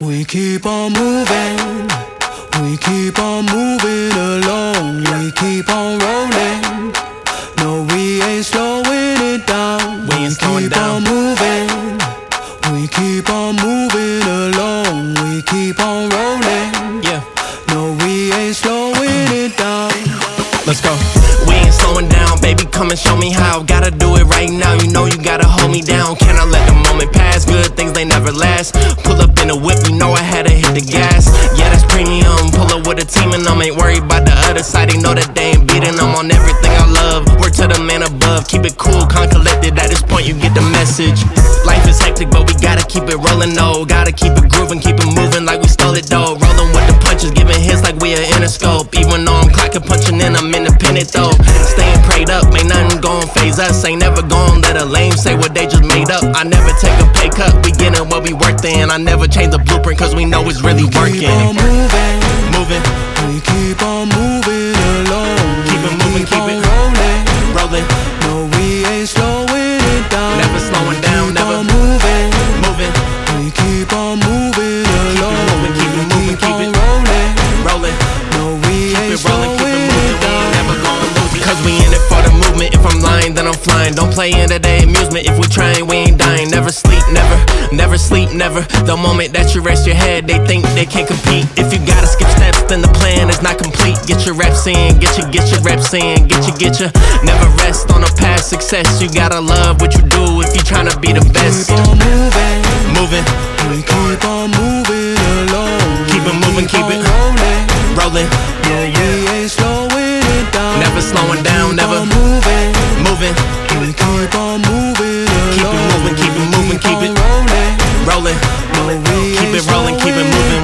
We keep on moving, we keep on moving along, we keep on rolling. No, we ain't slowing it down. We ain't slowing down. Moving, we keep on moving along, we keep on rolling. Yeah. No, we ain't slowing it down. Let's go. We ain't slowing down, baby. Come and show me how. Gotta do it right now. You know you gotta hold me down. Can I let the moment pass? Good things they never last. Pull up in a whip, you know I had to hit the gas. Yeah, that's premium. Pull up with a team and I'm ain't worried about the other side. They know that they ain't beating. I'm on everything I love. Word to the man above. Keep it cool, calm, collected. At this point, you get the message. Life is hectic, but we gotta keep it rolling. No, gotta keep it grooving, keep it moving like we stole it though. Rolling with the punches, giving hits like we are Interscope. Even though I'm clocking, punching in, I'm independent though. Staying prayed up, ain't nothing gon' phase us. Ain't never gon' let a lame say what they just made up. I never take a pay cut, we getting what we worth in. I never change the blueprint cause we know it's really working. Keep on moving, moving. We keep on moving along. Keep it moving, keep it rolling, rolling. No, we ain't slowing it down. Never slowing down, keep never on moving, moving. We keep on moving along. Keep it moving, keep it rolling, rolling. No, we ain't Keep it rolling, keep it slowing moving. it We down. ain't never gonna lose it. Cause we in it for the movement. If I'm lying, then I'm flying. Don't play into their amusement. If we trying, we ain't dying. Never sleep, never. Never sleep, never. The moment that you rest your head, they think they can't compete. If you gotta skip steps, then the plan is not complete. Get your reps in, get your reps in, get your. Never rest on a past success. You gotta love what you do if you tryna be the best. Keep on moving, Moving, we keep on moving along. keep it moving, keep it rolling, rolling. No, we ain't slowing it down. Never slowing down, keep never on moving, moving. we keep on moving Keep it along. moving, keep it moving, keep it rolling, rolling. no, we Keep ain't it rolling, keep it slowing moving.